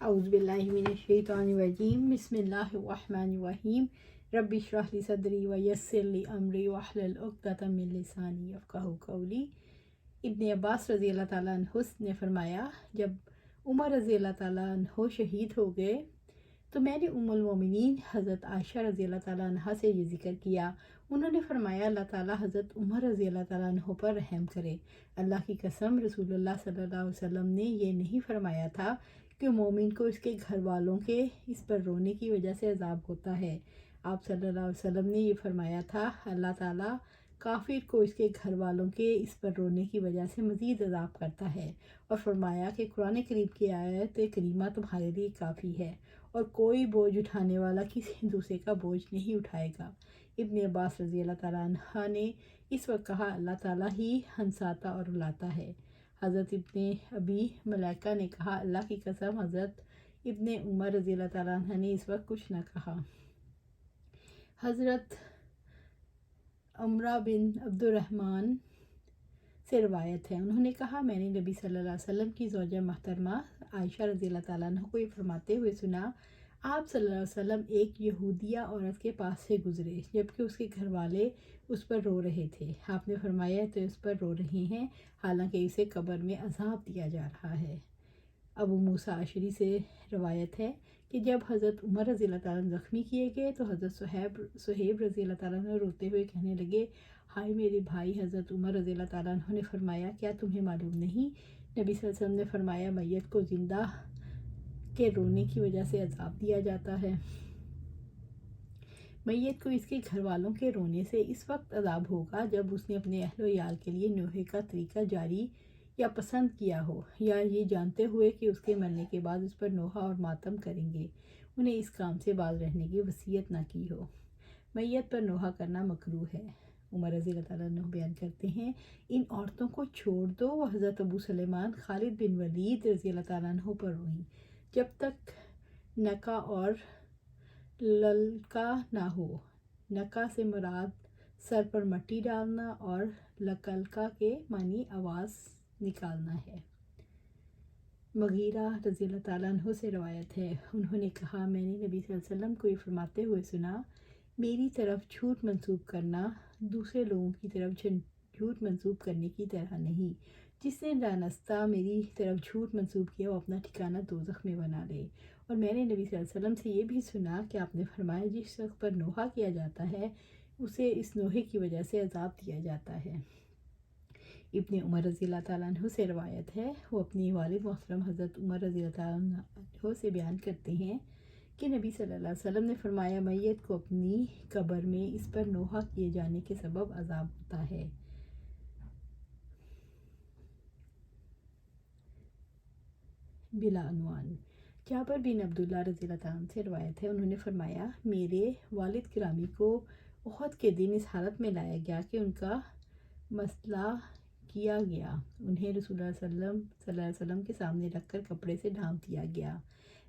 अऊज़ु बिल्लाहि मिनश्शैतानिर्रजीम बिस्मिल्लाहिर्रहमानिर्रहीम रब्बि इश्रह ली सदरी व यस्सिर ली अमरी वहलुल उक़दतम मिन लिसानी यफ़क़हू क़ौली। इब्न अब्बास रज़ी अल्लाह ताला अन्हु ने फरमाया, जब उमर रज़ी अल्लाह ताला अन्हु शहीद हो गए तो मैंने उम्मुल मोमिनीन हज़रत आयशा रज़ी अल्लाह ताला अन्हा से ये ज़िक्र किया। उन्होंने फरमाया, अल्लाह ताला हज़रत उमर रज़ी अल्लाह ताला अन्हु पर रहम करे। अल्लाह की कसम, रसूलुल्लाह सल्लल्लाहु अलैहि वसल्लम ने ये नहीं फरमाया था कि मोमिन को इसके घर वालों के इस पर रोने की वजह से अज़ाब होता है। आप सल्लल्लाहु अलैहि वसल्लम ने ये फरमाया था, अल्लाह ताला काफिर को इसके घर वालों के इस पर रोने की वजह से मज़ीद अज़ाब करता है। और फरमाया कि कुरान करीम की आयत करीमा तुम्हारे लिए काफ़ी है और कोई बोझ उठाने वाला किसी दूसरे का बोझ नहीं उठाएगा। इब्न अब्बास रज़ी अल्लाह ताला अन्हा ने इस वक्त कहा, अल्लाह ताला ही हंसाता और रुलाता है। हज़रत इब्न अबी मलाइका ने कहा, अल्लाह की कसम, हज़रत इब्न उमर रज़ी अल्लाह ताला अन्हा ने इस वक्त कुछ न कहा। हज़रत अमरा बिन अब्दुर्रहमान से रवायत है, उन्होंने कहा, मैंने नबी सल्लल्लाहु अलैहि वसल्लम की ज़ौजा महतरमा आयशा रज़ी अल्लाह ताला अन्हा को ये फरमाते हुए सुना, आप सल्लल्लाहु अलैहि वसल्लम एक यहूदिया औरत के पास से गुज़रे जबकि उसके घर वाले उस पर रो रहे थे। आपने फरमाया, तो उस पर रो रहे हैं, हालांकि इसे कब्र में अज़ाब दिया जा रहा है। अबू मूसा अशरी से रवायत है कि जब हज़रत उमर रज़ी अल्लाह ताला ज़ख्मी किए गए तो हज़रत सुहेब रज़ी अल्लाह ताला ने रोते हुए कहने लगे, हाय मेरे भाई। हज़रत उमर रज़ी अल्लाह ताला ने फरमाया, क्या तुम्हें मालूम नहीं? नबी सल्लल्लाहु अलैहि वसल्लम ने फरमाया, मैयत को ज़िंदा के रोने की वजह से अज़ाब दिया जाता है। मैयत को इसके घर वालों के रोने से इस वक्त अज़ाब होगा जब उसने अपने अहलो याल के लिए नोहे का तरीका जारी या पसंद किया हो, या ये जानते हुए कि उसके मरने के बाद उस पर नोहा और मातम करेंगे, उन्हें इस काम से बाज रहने की वसीयत ना की हो। मैयत पर नोहा करना मकरूह है। उमर रज़ी अल्लाह ताला अन्हु बयान करते हैं, इन औरतों को छोड़ दो। वह हज़रत अबू सुलेमान खालिद बिन वलीद रज़ी अल्लाह ताला अन्हु पर रोईं जब तक नका और ललका ना हो। नका से मुराद सर पर मट्टी डालना और लकलका के मानी आवाज़ निकालना है। मगीरा रज़ी अल्लाह ताला अन्हु से रवायत है, उन्होंने कहा, मैंने नबी सल्लल्लाहु अलैहि वसल्लम को ये फरमाते हुए सुना, मेरी तरफ झूठ मंसूब करना दूसरे लोगों की तरफ झूठ मंसूब करने की तरह नहीं। जिसने दानस्ता मेरी तरफ झूठ मंसूब किया वो अपना ठिकाना दोज़ख में बना ले। और मैंने नबी सल्लल्लाहु अलैहि वसल्लम से ये भी सुना कि आपने फरमाया, जिस शख्स पर नोहा किया जाता है उसे इस नोहे की वजह से अज़ाब दिया जाता है। इब्न उमर रज़ी अल्लाह ताला अन्हु से रवायत है, वो अपनी वालिद मोहतरम हज़रत उमर रज़ी अल्लाह ताला अन्हु से बयान करते हैं कि नबी सल्लल्लाहु अलैहि वसल्लम ने फरमाया, मैयत को अपनी कब्र में इस पर नोहा किए जाने के सबब अज़ाब होता है। बिला अनवान जाबर बिन अब्दुल्ला रज़ी अल्लाह ताला से रवायत है, उन्होंने फरमाया, मेरे वालिद गिरामी को उहद के दिन इस हालत में लाया गया कि उनका मसला किया गया। उन्हें रसूलुल्लाह सल्लल्लाहु अलैहि वसल्लम के सामने रखकर कपड़े से ढांप दिया गया।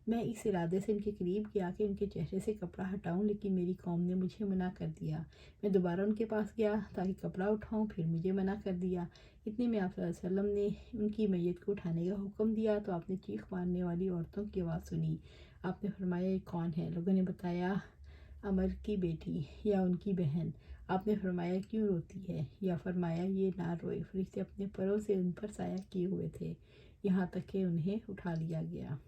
मैं इस इरादे से इनके करीब गया कि उनके चेहरे से कपड़ा हटाऊं, लेकिन मेरी कौम ने मुझे मना कर दिया। मैं दोबारा उनके पास गया ताकि कपड़ा उठाऊं, फिर मुझे मना कर दिया। इतने में आप सल्लल्लाहु अलैहि वसल्लम ने उनकी मैयत को उठाने का हुक्म दिया तो आपने चीख मारने वाली औरतों की आवाज़ सुनी। आपने फरमाया, ये कौन है? लोगों ने बताया, अमर की बेटी या उनकी बहन। आपने फरमाया, क्यों रोती है? या फरमाया, ये ना रोए, फरिश्ते अपने परों से उन पर साया किए हुए थे, यहाँ तक कि उन्हें उठा लिया गया।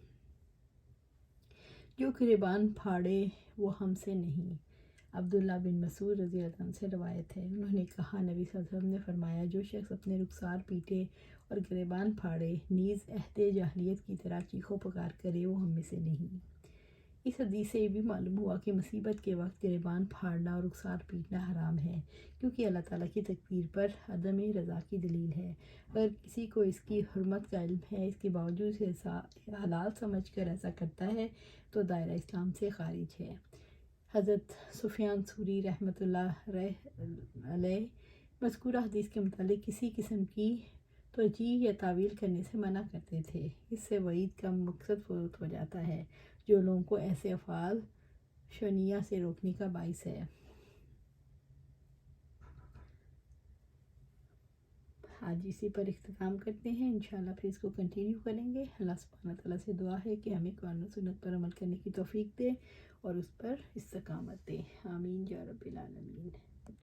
जो गिरेबान फाड़े वो हमसे नहीं। अब्दुल्ला बिन मसूद रज़ी अल्लाह अन्हु से रवायत है, उन्होंने कहा, नबी सल्लल्लाहु अलैहि वसल्लम ने फरमाया, जो शख्स अपने रुखसार पीटे और गिरेबान फाड़े नीज़ अहदे जाहिलियत की तरह चीखों पुकार करे, वो हम में से नहीं। इस हदीस से ये भी मालूम हुआ कि मुसीबत के वक्त गिरेबान फाड़ना और रुखसार पीटना हराम है, क्योंकि अल्लाह ताला की तकदीर पर अदम रज़ा की दलील है। अगर किसी को इसकी हुर्मत का इल्म है, इसके बावजूद से हलाल समझ कर ऐसा करता है तो दायरा इस्लाम से खारिज है। हज़रत सुफियान सूरी रहमतुल्लाह अलैह मज़कूरा हदीस के मुतालिक किसी किस्म की तरजीह या तावील करने से मना करते थे। इससे वईद का मकसद फुरूत हो जाता है जो लोगों को ऐसे अफ़ाल शनिया से रोकने का बाइस है। آج اسی پر اختتام کرتے ہیں، انشاءاللہ پھر اس کو کنٹینیو کریں گے۔ اللہ سبحانہ تعالیٰ سے دعا ہے کہ ہمیں قرآن و سنت پر عمل کرنے کی توفیق دے اور اس پر استقامت دے، آمین یا رب العالمین۔